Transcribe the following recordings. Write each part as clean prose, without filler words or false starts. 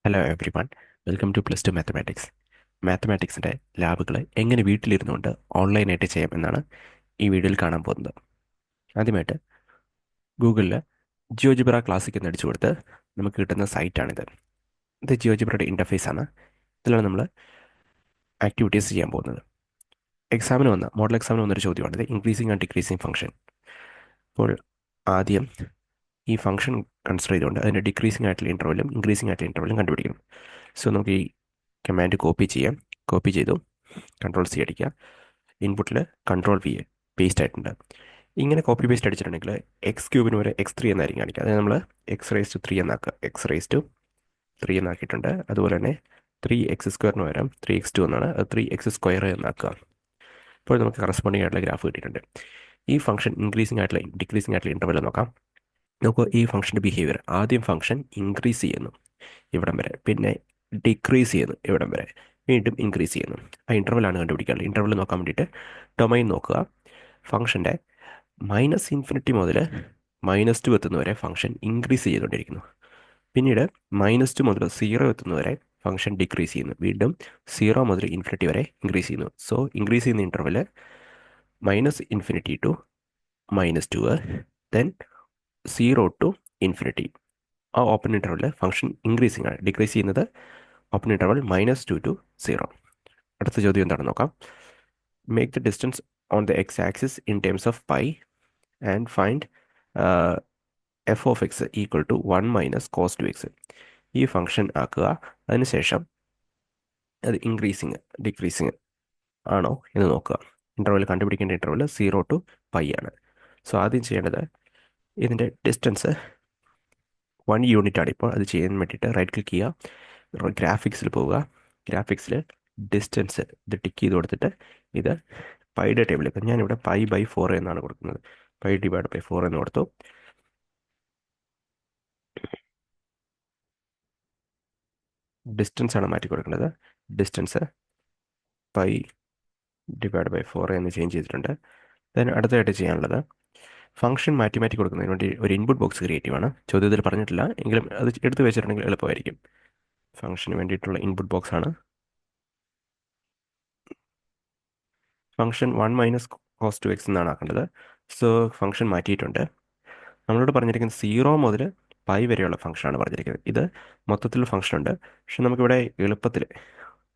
Hello everyone, welcome to plus two mathematics. മാത്തമാറ്റിക്സിൻ്റെ ലാബുകൾ എങ്ങനെ വീട്ടിലിരുന്നുകൊണ്ട് ഓൺലൈനായിട്ട് ചെയ്യാം എന്നാണ് ഈ വീഡിയോയിൽ കാണാൻ പോകുന്നത്. ആദ്യമായിട്ട് ഗൂഗിളിൽ ജിയോജിബ്ര ക്ലാസിക് എന്ന് അടിച്ചു കൊടുത്ത് നമുക്ക് കിട്ടുന്ന സൈറ്റാണിത്. ഇത് ജിയോജിബ്രയുടെ ഇൻ്റർഫേസ് ആണ്. ഇതിലാണ് നമ്മൾ ആക്ടിവിറ്റീസ് ചെയ്യാൻ പോകുന്നത്. മോഡൽ എക്സാമിന് വന്നൊരു ചോദ്യമാണിത്, ഇൻക്രീസിങ് ആൻഡ് ഡിക്രീസിങ് ഫംഗ്ഷൻ. അപ്പോൾ ആദ്യം ഈ ഫംഗ്ഷൻ കൺസിഡർ ചെയ്തുകൊണ്ട് അതിൻ്റെ ഡിക്രീസിങ് ആയിട്ടുള്ള ഇൻ്റർവലും ഇൻക്രീസിങ് ആയിട്ടുള്ള ഇൻ്റർവലും കണ്ടുപിടിക്കണം. സോ നമുക്ക് ഈ കമാൻഡ് കോപ്പി ചെയ്യാം. കോപ്പി ചെയ്തു കൺട്രോൾ സി അടിക്കുക. ഇൻപുട്ടിൽ കൺട്രോൾ വി പേസ്റ്റ് ആയിട്ടുണ്ട്. ഇങ്ങനെ കോപ്പി പേസ്റ്റ് അടിച്ചിട്ടുണ്ടെങ്കിൽ എക്സ് ക്യൂബിന് വരെ x3 എന്നായിരിക്കും കാണിക്കുക. അതായത് നമ്മൾ x⁻³ എന്നാക്കുക. x⁻³ എന്നാക്കിയിട്ടുണ്ട്. അതുപോലെ തന്നെ 3x² പകരം 3x2 എന്നാണ്, അത് 3x² എന്നാക്കുക. ഇപ്പോൾ നമുക്ക് കറസ്പോണ്ടിങ് ആയിട്ടുള്ള ഗ്രാഫ് കിട്ടിയിട്ടുണ്ട്. ഈ ഫംഗ്ഷൻ ഇൻക്രീസിങ് ആയിട്ടുള്ള ഡിക്രീസിങ് ആയിട്ടുള്ള ഇൻ്റർവൽ നോക്കാം. നമുക്ക് ഈ ഫംഗ്ഷൻ്റെ ബിഹേവിയർ, ആദ്യം ഫംഗ്ഷൻ ഇൻക്രീസ് ചെയ്യുന്നു ഇവിടം വരെ, പിന്നെ ഡിക്രീസ് ചെയ്യുന്നു ഇവിടം വരെ, വീണ്ടും ഇൻക്രീസ് ചെയ്യുന്നു. ആ ഇൻ്റർവലാണ് കണ്ടുപിടിക്കാറുള്ളത്. ഇൻ്റർവൽ നോക്കാൻ വേണ്ടിയിട്ട് ഡൊമൈൻ നോക്കുക. ഫംഗ്ഷൻ്റെ -∞ മുതൽ -2 എത്തുന്നവരെ ഫംഗ്ഷൻ ഇൻക്രീസ് ചെയ്തുകൊണ്ടിരിക്കുന്നു. പിന്നീട് -2 മുതൽ 0 എത്തുന്നവരെ ഫംഗ്ഷൻ ഡിക്രീസ് ചെയ്യുന്നു. വീണ്ടും 0 മുതൽ ഇൻഫിനിറ്റി വരെ ഇൻക്രീസ് ചെയ്യുന്നു. സോ ഇൻക്രീസ് ചെയ്യുന്ന interval -∞ to -2, then 0 to infinity. ആ ഓപ്പൺ ഇൻ്റർവലിൽ ഫംഗ്ഷൻ ഇൻക്രീസിങ് ആണ്. ഡിക്രീസ് ചെയ്യുന്നത് ഓപ്പൺ ഇൻ്റർവൽ -2 ടു 0. അടുത്ത ചോദ്യം എന്താണെന്ന് നോക്കാം. Make the distance on the x axis in terms of pi and find f of x equal to 1 - cos 2x. ഈ function ആക്കുക. അതിനുശേഷം അത് ഇൻക്രീസിങ് ഡിക്രീസിങ് ആണോ എന്ന് നോക്കുക. ഇൻ്റർവൽ കണ്ടുപിടിക്കേണ്ട ഇൻ്റർവൽ 0 ടു പൈ ആണ്. സോ ആദ്യം ചെയ്യേണ്ടത് ഇതിൻ്റെ ഡിസ്റ്റൻസ് 1 യൂണിറ്റ് ആണ്. ഇപ്പോൾ അത് ചെയ്യാൻ വേണ്ടിയിട്ട് റൈറ്റ് ക്ലിക്ക് ചെയ്യുക, ഗ്രാഫിക്സിൽ പോവുക. ഗ്രാഫിക്സിൽ ഡിസ്റ്റൻസ് ഇത് ടിക്ക് ചെയ്ത് കൊടുത്തിട്ട് ഇത് പൈയുടെ ടേബിളിൽ, ഇപ്പം ഞാനിവിടെ π/4 എന്നാണ് കൊടുക്കുന്നത്. π/4 എന്ന് കൊടുത്തു. ഡിസ്റ്റൻസ് ആണ് മാറ്റി കൊടുക്കേണ്ടത്. ഡിസ്റ്റൻസ് π/4 എന്ന് ചേഞ്ച് ചെയ്തിട്ടുണ്ട്. ദെൻ അടുത്തതായിട്ട് ചെയ്യാനുള്ളത് ഫംഗ്ഷൻ മാറ്റി കൊടുക്കുന്നതിന് വേണ്ടി ഒരു ഇൻപുട്ട് ബോക്സ് ക്രിയേറ്റ് ചെയ്യുവാണ്. ചോദ്യത്തിൽ പറഞ്ഞിട്ടില്ല എങ്കിലും അത് എടുത്ത് വെച്ചിട്ടുണ്ടെങ്കിൽ എളുപ്പമായിരിക്കും. ഫംഗ്ഷന് വേണ്ടിയിട്ടുള്ള ഇൻപുട്ട് ബോക്സ് ആണ്. ഫംഗ്ഷൻ 1 - cos 2x എന്നാണ് ആക്കേണ്ടത്. സോ ഫംഗ്ഷൻ മാറ്റിയിട്ടുണ്ട്. നമ്മളോട് പറഞ്ഞിരിക്കുന്നത് 0 മുതൽ പൈ വരെയുള്ള ഫംഗ്ഷനാണ് പറഞ്ഞിരിക്കുന്നത്. ഇത് മൊത്തത്തിൽ ഫംഗ്ഷൻ ഉണ്ട്. പക്ഷെ നമുക്കിവിടെ എളുപ്പത്തിൽ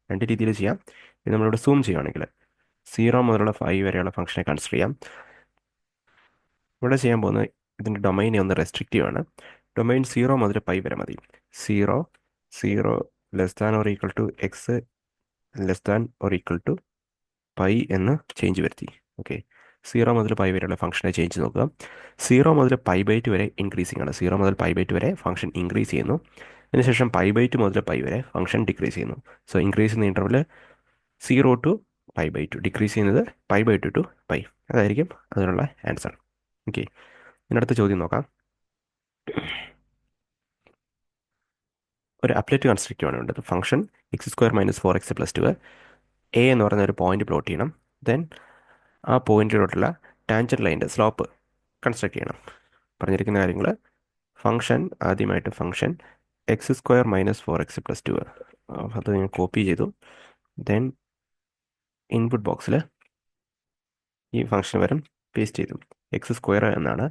രണ്ട് രീതിയിൽ ചെയ്യാം. ഇത് നമ്മളിവിടെ സൂം ചെയ്യുകയാണെങ്കിൽ 0 മുതലുള്ള പൈ വരെയുള്ള ഫംഗ്ഷനെ കൺസിഡർ ചെയ്യാം. ഇവിടെ ചെയ്യാൻ പോകുന്നത് ഇതിൻ്റെ ഡൊമൈനെ ഒന്ന് റെസ്ട്രിക്റ്റീവ് ആണ്. ഡൊമൈൻ 0 മുതൽ പൈ വരെ മതി. 0 0 less than or equal to x less than or equal to pi എന്ന് ചേഞ്ച് വരുത്തി. ഓക്കെ, 0 മുതൽ പൈ വരെയുള്ള ഫംഗ്ഷനെ ചേഞ്ച് നോക്കുക. 0 മുതൽ π/2 വരെ ഇൻക്രീസിംഗ് ആണ്. 0 മുതൽ π/2 വരെ ഫംഗ്ഷൻ ഇൻക്രീസ് ചെയ്യുന്നു. അതിനുശേഷം π/2 മുതൽ പൈ വരെ ഫംഗ്ഷൻ ഡിക്രീസ് ചെയ്യുന്നു. സോ ഇൻക്രീസ് ചെയ്യുന്ന ഇൻ്റർവൽ 0 ടു π/2, ഡിക്രീസ് ചെയ്യുന്നത് π/2 ടു പൈ. അതായിരിക്കും അതിനുള്ള ആൻസർ. ഓക്കെ, ഇതിനടുത്ത ചോദ്യം നോക്കാം. ഒരു അപ്ഡേറ്റ് കൺസ്ട്രക്റ്റ് ആണ് വേണ്ടത്. ഫംഗ്ഷൻ x² - 4x + 2 എ എന്ന് പറയുന്ന ഒരു പോയിന്റ് പ്ലോട്ട് ചെയ്യണം. ദെൻ ആ പോയിന്റിലോട്ടുള്ള ടാൻജന്റ് ലൈൻ്റെ സ്ലോപ്പ് കൺസ്ട്രക്ട് ചെയ്യണം. പറഞ്ഞിരിക്കുന്ന കാര്യങ്ങൾ, ഫംഗ്ഷൻ ആദ്യമായിട്ട് ഫംഗ്ഷൻ x² - 4x + 2, അത് ഞാൻ കോപ്പി ചെയ്തു. ദെൻ ഇൻപുട്ട് ബോക്സിൽ ഈ ഫംഗ്ഷൻ വരും പേസ്റ്റ് ചെയ്തു. x² എന്നാണ്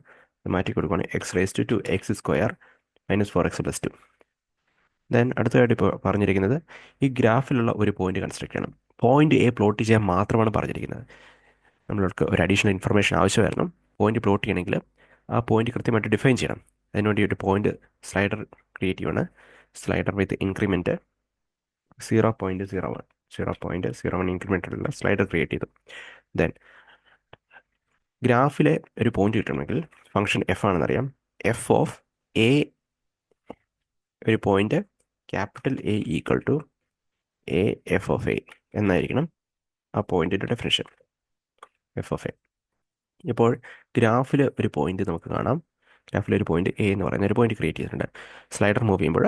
മാറ്റി കൊടുക്കുകയാണ്. x⁻²x² - 4x + 2. ദെൻ അടുത്തതായിട്ട് ഇപ്പോൾ പറഞ്ഞിരിക്കുന്നത് ഈ ഗ്രാഫിലുള്ള ഒരു പോയിന്റ് കൺസ്ട്രക്ട് ചെയ്യണം. പോയിന്റ് എ പ്ലോട്ട് ചെയ്യാൻ മാത്രമാണ് പറഞ്ഞിരിക്കുന്നത്. നമ്മൾക്ക് ഒരു അഡീഷണൽ ഇൻഫർമേഷൻ ആവശ്യമായിരുന്നു. പോയിന്റ് പ്ലോട്ട് ചെയ്യണമെങ്കിൽ ആ പോയിന്റ് കൃത്യമായിട്ട് ഡിഫൈൻ ചെയ്യണം. അതിനുവേണ്ടി ഒരു പോയിന്റ് സ്ലൈഡർ ക്രിയേറ്റ് ചെയ്യുകയാണ്. സ്ലൈഡർ വിത്ത് ഇൻക്രിമെൻറ്റ് 0.01 0.01 ഇൻക്രിമെൻറ്റിലുള്ള സ്ലൈഡർ ക്രിയേറ്റ് ചെയ്തു. ദെൻ ഗ്രാഫിലെ ഒരു പോയിന്റ് കിട്ടണമെങ്കിൽ ഫംഗ്ഷൻ എഫ് ആണെന്നറിയാം. എഫ് ഓഫ് എ, ഒരു point capital A equal to A F of A എന്നായിരിക്കണം ആ പോയിന്റിൻ്റെ ഡെഫിനിഷൻ, എഫ് ഓഫ് എ. ഇപ്പോൾ ഗ്രാഫിൽ ഒരു പോയിന്റ് നമുക്ക് കാണാം. ഗ്രാഫിൽ ഒരു പോയിന്റ് എ എന്ന് പറയുന്ന ഒരു പോയിന്റ് ക്രിയേറ്റ് ചെയ്തിട്ടുണ്ട്. സ്ലൈഡർ മൂവ് ചെയ്യുമ്പോൾ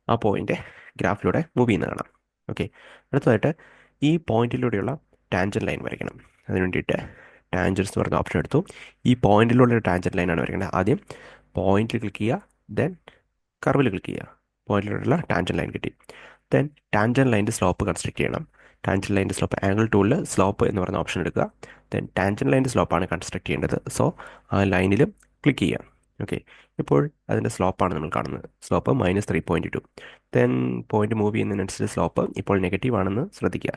ആ പോയിന്റ് ഗ്രാഫിലൂടെ മൂവ് ചെയ്യുന്നത് കാണാം. ഓക്കെ, അടുത്തതായിട്ട് ഈ പോയിന്റിലൂടെയുള്ള ടാൻജന്റ് ലൈൻ വരയ്ക്കണം. അതിന് വേണ്ടിയിട്ട് ടാൻജൻസ് എന്ന് പറയുന്ന ഓപ്ഷൻ എടുത്തു. ഈ പോയിന്റിലുള്ള ടാൻജന്റ് ലൈനാണ് വരയ്ക്കേണ്ടത്. ആദ്യം പോയിന്റിൽ ക്ലിക്ക് ചെയ്യുക, ദെൻ കർവിൽ ക്ലിക്ക് ചെയ്യുക. പോയിന്റിലുള്ള ടാൻജൻ ലൈൻ കിട്ടി. ദെൻ ടാൻജൻ ലൈൻ്റെ സ്ലോപ്പ് കൺസ്ട്രക്ട് ചെയ്യണം. ടാൻജൻ ലൈൻ്റെ സ്ലോപ്പ് ആംഗിൾ ടൂളിൽ സ്ലോപ്പ് എന്ന് പറയുന്ന ഓപ്ഷൻ എടുക്കുക. ദെൻ ടാൻജൻ ലൈൻ്റെ സ്ലോപ്പാണ് കൺസ്ട്രക്ട് ചെയ്യേണ്ടത്. സോ ആ ലൈനിൽ ക്ലിക്ക് ചെയ്യാം. ഓക്കെ, ഇപ്പോൾ അതിൻ്റെ സ്ലോപ്പാണ് നമ്മൾ കാണുന്നത്. സ്ലോപ്പ് -3.2. ദെൻ പോയിന്റ് മൂവ് ചെയ്യുന്നതിനനുസരിച്ച് സ്ലോപ്പ് ഇപ്പോൾ നെഗറ്റീവ് ആണെന്ന് ശ്രദ്ധിക്കുക.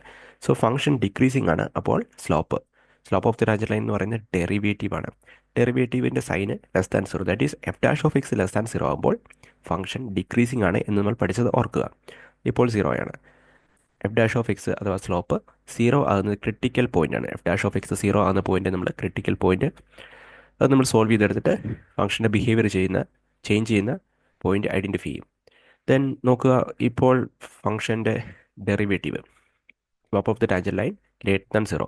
സോ ഫംഗ്ഷൻ ഡിക്രീസിങ് ആണ്. അപ്പോൾ slope of the tangent line എന്ന് പറയുന്നത് ഡെറിവേറ്റീവ് ആണ്. ഡെറിവേറ്റീവിൻ്റെ sign less than 0, that is f' less than 0 ആകുമ്പോൾ ഫംഗ്ഷൻ ഡിക്രീസിങ് ആണ് എന്ന് നമ്മൾ പഠിച്ചത് ഓർക്കുക. ഇപ്പോൾ 0 ആണ്. f' അഥവാ സ്ലോപ്പ് 0 ആകുന്നത് ക്രിട്ടിക്കൽ പോയിന്റ് ആണ്. f'(0) ആകുന്ന പോയിന്റ് നമ്മൾ ക്രിട്ടിക്കൽ പോയിന്റ്, അത് നമ്മൾ സോൾവ് ചെയ്തെടുത്തിട്ട് ഫംഗ്ഷൻ്റെ ബിഹേവിയർ ചേഞ്ച് ചെയ്യുന്ന പോയിന്റ് ഐഡൻറ്റിഫൈ ചെയ്യും. ദെൻ നോക്കുക, ഇപ്പോൾ ഫംഗ്ഷൻ്റെ derivative slope of the tangent line >0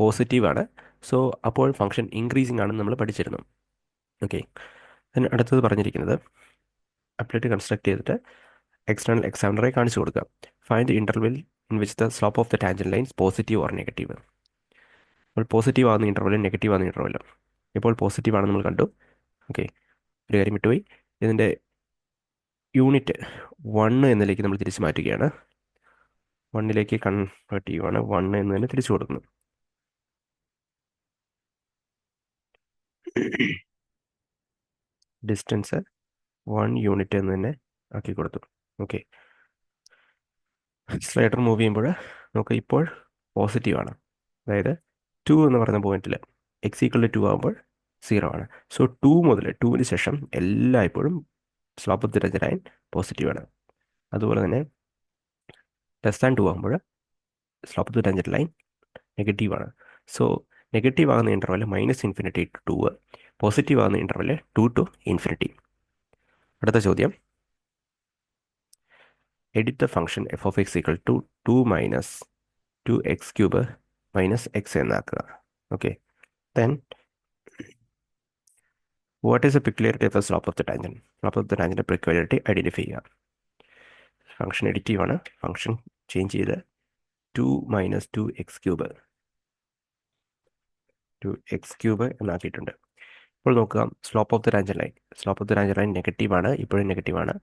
positive ആണ്. സോ അപ്പോൾ ഫംഗ്ഷൻ ഇൻക്രീസിങ് ആണെന്ന് നമ്മൾ പഠിച്ചിരുന്നു. ഓക്കെ, ദെൻ അടുത്തത് പറഞ്ഞിരിക്കുന്നത് അപ്ലറ്റ് കൺസ്ട്രക്ട് ചെയ്തിട്ട് എക്സ്റ്റേണൽ എക്സാമിനറെ കാണിച്ചു കൊടുക്കുക. Find the interval in which the slope of the tangent lines positive or negative. അപ്പോൾ പോസിറ്റീവ് ആകുന്ന ഇൻ്റർവെലും നെഗറ്റീവ് ആകുന്ന ഇൻ്റർവെലും. ഇപ്പോൾ പോസിറ്റീവ് ആണെന്ന് നമ്മൾ കണ്ടു. ഓക്കെ, ഒരു കാര്യം വിട്ടുപോയി. ഇതിൻ്റെ യൂണിറ്റ് 1 എന്നതിലേക്ക് നമ്മൾ തിരിച്ച് മാറ്റുകയാണ്. 1ലേക്ക് കൺവേർട്ട് ചെയ്യുവാണ്. 1 എന്ന് തന്നെ തിരിച്ചു കൊടുക്കുന്നു. ഡിസ്റ്റൻസ് 1 യൂണിറ്റ് എന്ന് തന്നെ ആക്കി കൊടുത്തു. ഓക്കെ, സ്ലൈഡർ മൂവ് ചെയ്യുമ്പോൾ നമുക്ക് ഇപ്പോൾ പോസിറ്റീവ് ആണ്. അതായത് 2 എന്ന് പറയുന്ന പോയിന്റിൽ x=2 ആകുമ്പോൾ 0 ആണ്. സോ 2 മുതൽ 2ന് ശേഷം എല്ലായ്പ്പോഴും slope of the tangent line positive ആണ്. അതുപോലെ തന്നെ >2 ആകുമ്പോൾ slope of the tangent line negative ആണ്. സോ നെഗറ്റീവ് ആകുന്ന ഇൻ്റർവെൽ -∞ to 2, പോസിറ്റീവ് ആകുന്ന ഇൻ്റർവെൽ 2 to ∞. അടുത്ത ചോദ്യം, edit the function f(2 2x³ - x എന്നാക്കുക. Okay, then what is the peculiarity of the slope of the tangent. Slope of the ടാൻജൻ്റെ peculiarity identify ചെയ്യുക. Function additive ആണ്. Function change ചെയ്ത് 2 - 2x³ എന്നാക്കിയിട്ടുണ്ട്. ഇപ്പോൾ നോക്കുക, slope of the tangent line negative ആണ്. ഇപ്പോഴും negative ആണ്.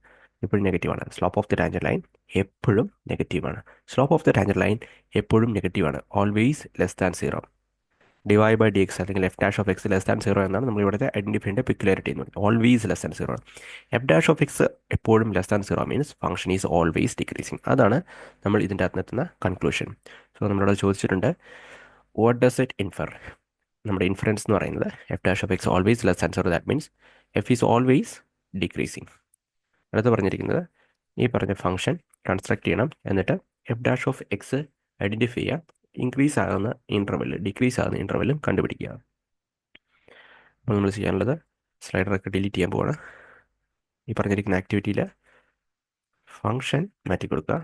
Slope of the tangent line എപ്പോഴും നെഗറ്റീവ് ആണ്. Slope of the tangent line എപ്പോഴും നെഗറ്റീവ് ആണ്. ഓൾവേസ് <0 dy/dx അല്ലെങ്കിൽ f' <0 എന്നാണ് നമ്മൾ ഇവിടുത്തെ ഐഡൻറ്റിഫൈൻ്റെ പെക്യുലാരിറ്റി എന്ന് പറയുന്നത്. ഓൾവേസ് <0 f' എപ്പോഴും <0 means function is always decreasing. അതാണ് നമ്മൾ ഇതിൻ്റെ അകത്തെത്തുന്ന കൺക്ലൂഷൻ. സോ നമ്മളോട് ചോദിച്ചിട്ടുണ്ട്, വാട്ട് ഡസ് ഇറ്റ് ഇൻഫർ. നമ്മുടെ ഇൻഫറൻസ് എന്ന് പറയുന്നത് f' always <0, that means f is always decreasing. അടുത്ത് പറഞ്ഞിരിക്കുന്നത് ഈ പറഞ്ഞ ഫംഗ്ഷൻ കൺസ്ട്രക്ട് ചെയ്യണം. എന്നിട്ട് f' ഐഡൻറ്റിഫൈ ചെയ്യുക. ഇൻക്രീസ് ആകുന്ന ഇൻ്റർവെൽ ഡിക്രീസ് ആകുന്ന ഇൻ്റർവെല്ലും കണ്ടുപിടിക്കുക. അപ്പോൾ നമ്മൾ ചെയ്യാനുള്ളത് സ്ലൈഡറൊക്കെ ഡിലീറ്റ് ചെയ്യാൻ പോവാണ്. ഈ പറഞ്ഞിരിക്കുന്ന ആക്ടിവിറ്റിയിൽ ഫംഗ്ഷൻ മാറ്റി കൊടുക്കുക.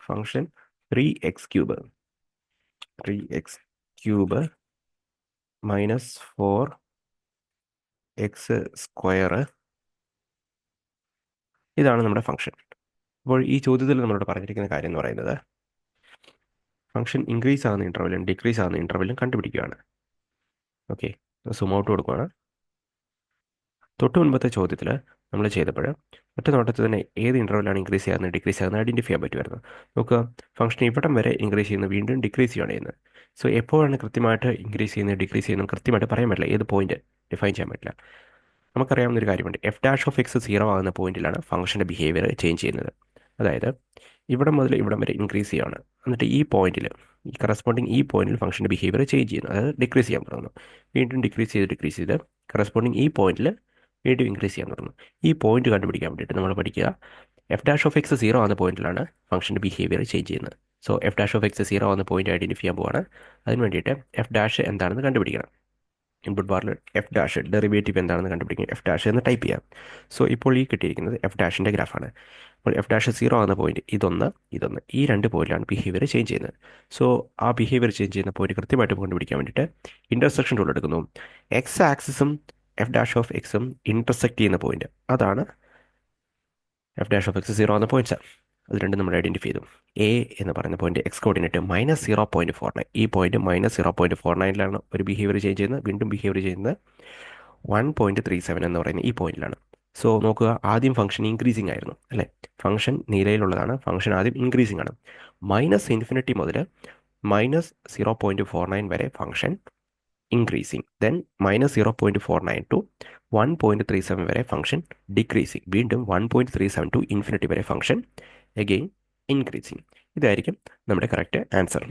ഫംഗ്ഷൻ 3x³ -4x², ഇതാണ് നമ്മുടെ ഫംഗ്ഷൻ. അപ്പോൾ ഈ ചോദ്യത്തിൽ നമ്മളോട് പറഞ്ഞിരിക്കുന്ന കാര്യം എന്ന് പറയുന്നത് ഫംഗ്ഷൻ ഇൻക്രീസ് ആകുന്ന ഇൻ്റർവെല്ലും ഡിക്രീസ് ആകുന്ന ഇൻ്റർവെല്ലും കണ്ടുപിടിക്കുകയാണ്. ഓക്കെ, സൂം ഔട്ട് കൊടുക്കുകയാണ്. തൊട്ട് മുൻപത്തെ ചോദ്യത്തിൽ നമ്മൾ ചെയ്തപ്പോൾ ഒറ്റ നോട്ടത്തിൽ തന്നെ ഏത് ഇൻ്റർവെല്ലാണ് ഇൻക്രീസ് ചെയ്യുന്നത് ഡിക്രീസ് ചെയ്യുന്നത് ഐഡൻറ്റിഫൈ ചെയ്യാൻ പറ്റുമായിരുന്നു. നോക്കുക, ഫംഗ്ഷൻ ഇവിടം വരെ ഇൻക്രീസ് ചെയ്യുന്നു, വീണ്ടും ഡിക്രീസ് ചെയ്യുകയാണ് ചെയ്യുന്നത്. സോ എപ്പോഴാണ് കൃത്യമായിട്ട് ഇൻക്രീസ് ചെയ്യുന്നത് ഡിക്രീസ് ചെയ്യുന്നത് കൃത്യമായിട്ട് പറയാൻ പറ്റില്ല. ഏത് പോയിന്റ് ഡിഫൈൻ ചെയ്യാൻ പറ്റില്ല. നമുക്കറിയാവുന്ന ഒരു കാര്യമുണ്ട്, f' 0 ആകുന്ന പോയിന്റിലാണ് ഫംഗ്ഷൻ്റെ ബിഹേവിയർ ചേഞ്ച് ചെയ്യുന്നത്. അതായത് ഇവിടം മുതൽ ഇവിടം വരെ ഇൻക്രീസ് ചെയ്യുകയാണ്. എന്നിട്ട് ഈ പോയിന്റിൽ ഈ പോയിന്റിൽ ഫംഗ്ഷൻ്റെ ബിഹേവിയർ ചേഞ്ച് ചെയ്യുന്നു. അതായത് ഡിക്രീസ് ചെയ്യാൻ തുടങ്ങുന്നു. വീണ്ടും ഡിക്രീസ് ചെയ്ത് കറസ്പോണ്ടിങ് ഈ പോയിന്റിൽ വീണ്ടും ഇൻക്രീസ് ചെയ്യാൻ തുടങ്ങുന്നു. ഈ പോയിന്റ് കണ്ടുപിടിക്കാൻ വേണ്ടിയിട്ട് നമ്മൾ പഠിക്കുക f' 0 ആകുന്ന പോയിന്റിലാണ് ഫംഗ്ഷൻ്റെ ബിഹേവിയർ ചേഞ്ച് ചെയ്യുന്നത്. സോ f' 0 ആകുന്ന പോയിന്റ് ഐഡൻറ്റിഫൈ ചെയ്യാൻ പോവാണ്. അതിന് വേണ്ടിയിട്ട് f' എന്താണെന്ന് കണ്ടുപിടിക്കണം. ഇൻപുട്ട് ബാറിൽ f' ഡെറിവേറ്റീവ് എന്താണെന്ന് കണ്ടുപിടിക്കും. f' എന്ന് ടൈപ്പ് ചെയ്യാം. സോ ഇപ്പോൾ ഈ കിട്ടിയിരിക്കുന്നത് f' ഗ്രാഫാണ്. അപ്പോൾ f' 0 ആകുന്ന പോയിന്റ് ഇതൊന്ന് ഈ രണ്ട് പോയിന്റിലാണ് ബിഹേവിയർ ചേഞ്ച് ചെയ്യുന്നത്. സോ ആ ബിഹേവിയർ ചേഞ്ച് ചെയ്യുന്ന പോയിന്റ് കൃത്യമായിട്ട് കണ്ടുപിടിക്കാൻ വേണ്ടിയിട്ട് ഇൻ്റർസെക്ഷൻ ടൂൾ എടുക്കുന്നു. x ആക്സിസും f'(x)ഉം ഇൻ്റർസെക്ട് ചെയ്യുന്ന പോയിന്റ്, അതാണ് f' 0 ആകുന്ന പോയിന്റ്സ്. അത് രണ്ടും നമ്മൾ ഐഡൻറ്റിഫൈ ചെയ്തു. എ എന്ന് പറയുന്ന പോയിന്റ് x കോർഡിനേറ്റ് -0.49. ഈ പോയിന്റ് -0.49ലാണ് ഒരു ബിഹേവിയർ ചേഞ്ച് ചെയ്യുന്നത്. വീണ്ടും ബിഹേവിയർ ചെയ്യുന്നത് 1.37 എന്ന് പറയുന്ന ഈ പോയിന്റിലാണ്. സോ നോക്കുക, ആദ്യം ഫംഗ്ഷൻ ഇൻക്രീസിങ് ആയിരുന്നു അല്ലേ? ഫംഗ്ഷൻ നിലയിലുള്ളതാണ്, ഫംഗ്ഷൻ ആദ്യം ഇൻക്രീസിങ് ആണ്. -∞ മുതൽ -0.49 വരെ ഫംഗ്ഷൻ ഇൻക്രീസിങ്, ദെൻ -0.49 ടു 1.37 വരെ ഫംഗ്ഷൻ ഡിക്രീസിങ്, വീണ്ടും 1.37 ടു ഇൻഫിനിറ്റി വരെ ഫംഗ്ഷൻ എഗെയിൻ ഇൻക്രീസിങ്. ഇതായിരിക്കും നമ്മുടെ കറക്റ്റ് ആൻസർ.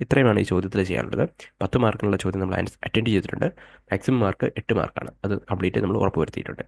ഇത്രയുമാണ് ഈ ചോദ്യത്തിൽ ചെയ്യാനുള്ളത്. 10 മാർക്കിനുള്ള ചോദ്യം നമ്മൾ അറ്റൻഡ് ചെയ്തിട്ടുണ്ട്. മാക്സിമം മാർക്ക് 8 മാർക്കാണ്. അത് കംപ്ലീറ്റ് നമ്മൾ ഉറപ്പുവരുത്തിയിട്ടുണ്ട്.